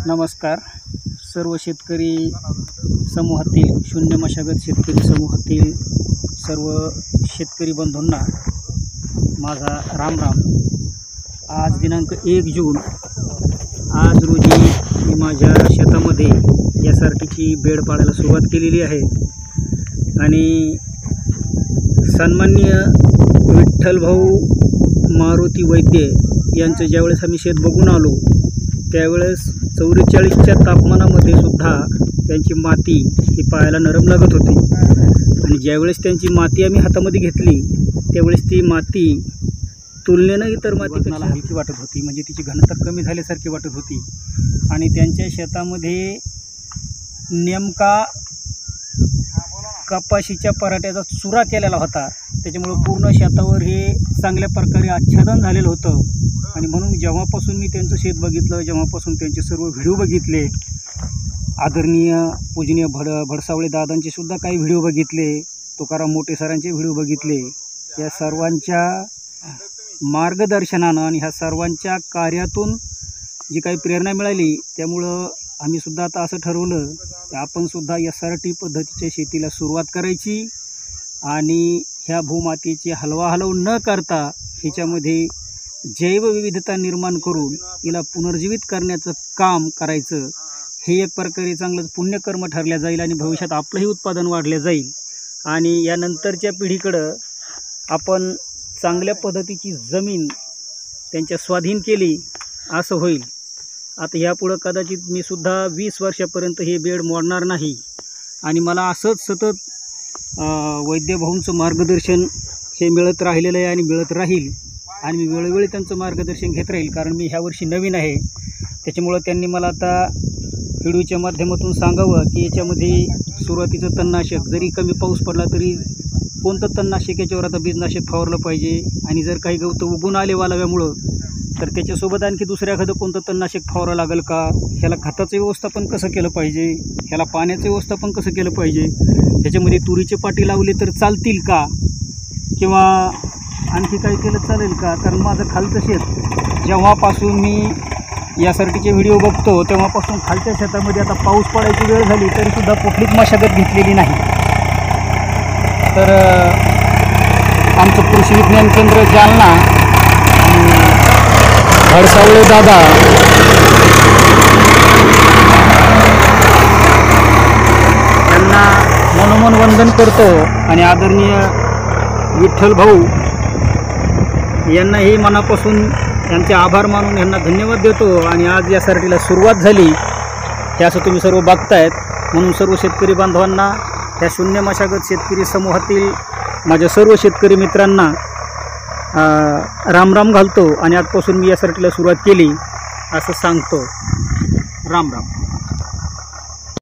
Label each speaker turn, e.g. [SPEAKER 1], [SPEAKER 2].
[SPEAKER 1] नमस्कार सर्व शेतकरी समूहातील शून्य मशागत शेतकरी समूहातील सर्व शेतकरी बंधूंना माझा राम राम। आज दिनांक 1 जून आज रोजी मी माझ्या शेतामध्ये यासारखीची बेड पाडायला सुरुवात केलेली आहे आणि सन्माननीय विठ्ठलभाऊ मारुती वैद्य यांचं ज्यावेळेस आम्ही शेत बघून आलो त्यावेळेस 44च्या तापमानामध्ये सुद्धा त्यांची माती ही पायाला नरम लागत होती आणि ज्यावेळेस त्यांची माती आम्ही हातामध्ये घेतली त्यावेळेस ती माती तुलनेनं इतर मातीपेक्षा हलकी वाटत होती, म्हणजे तिची घनता कमी झाल्यासारखी वाटत होती आणि त्यांच्या शेतामध्ये नेमका कपाशीच्या पराठ्याचा चुरा केलेला होता, त्याच्यामुळे पूर्ण शेतावर हे चांगल्या प्रकारे आच्छादन झालेलं होतं आणि म्हणून जेव्हापासून मी त्यांचं शेत बघितलं, जेव्हापासून त्यांचे सर्व व्हिडिओ बघितले, आदरणीय पूजनीय भडसावळे दादांचे सुद्धा काही व्हिडिओ बघितले, तुकाराम मोठे सरांचे व्हिडिओ बघितले, या सर्वांच्या मार्गदर्शनानं आणि ह्या सर्वांच्या कार्यातून जी काही प्रेरणा मिळाली त्यामुळं आम्ही सुद्धा आता असं ठरवलं की आपण सुद्धा SRT पद्धतीच्या शेतीला सुरुवात करायची आणि ह्या भूमातीची हलवाहलव न करता ह्याच्यामध्ये जैवविविधता निर्माण करून हिला पुनर्जीवित करण्याचं काम करायचं। हे एक प्रकारे चांगलं पुण्यकर्म ठरल्या जाईल आणि भविष्यात आपलंही उत्पादन वाढलं जाईल आणि यानंतरच्या पिढीकडं आपण चांगल्या पद्धतीची जमीन त्यांच्या स्वाधीन केली असं होईल। आता यापुढं कदाचित मी सुद्धा 20 वर्षापर्यंत हे बेड मोडणार नाही आणि मला असंच सतत वैद्यभाऊंचं मार्गदर्शन हे मिळत राहिलेलं आहे आणि मिळत राहील आणि मी वेळोवेळी त्यांचं मार्गदर्शन घेत राहील, कारण मी ह्या वर्षी नवीन आहे। त्याच्यामुळं त्यांनी मला आता व्हिडिओच्या माध्यमातून सांगावं की याच्यामध्ये सुरुवातीचं तणनाशक जरी कमी पाऊस पडला तरी कोणतं तणनाशक याच्यावर आता बीजनाशक फवारलं पाहिजे आणि जर काही गवतं उगून आले वालाव्यामुळं तर त्याच्यासोबत आणखी दुसऱ्या एखादं कोणतं तणनाशक फवारावं लागेल का, ह्याला खताचं व्यवस्थापन कसं केलं पाहिजे, ह्याला पाण्याचं व्यवस्थापन कसं केलं पाहिजे, ह्याच्यामध्ये तुरीचे पाटी लावले तर चालतील का किंवा आणखी काही केलं चालेल का। कारण माझं खालचं शेत जेव्हापासून मी यासारखीचे व्हिडिओ बघतो तेव्हापासून खालच्या शेतामध्ये आता पाऊस पडायची वेळ झाली तरीसुद्धा कुठलीच मशागत घेतलेली नाही। तर आमचं कृषी विज्ञान केंद्र जालना भडसावळे दादा त्यांना मनोमन वंदन करतो आणि आदरणीय विठ्ठल भाऊ यांनाही मनापासून यांचे आभार मानून यांना धन्यवाद देतो आणि आज या SRTला सुरुवात झाली हे असं तुम्ही सर्व बघतायत। म्हणून सर्व शेतकरी बांधवांना ह्या शून्य मशागत शेतकरी समूहातील माझ्या सर्व शेतकरी मित्रांना राम राम घालतो आणि आजपासून मी SRTला सुरुवात केली असं सांगतो। राम राम।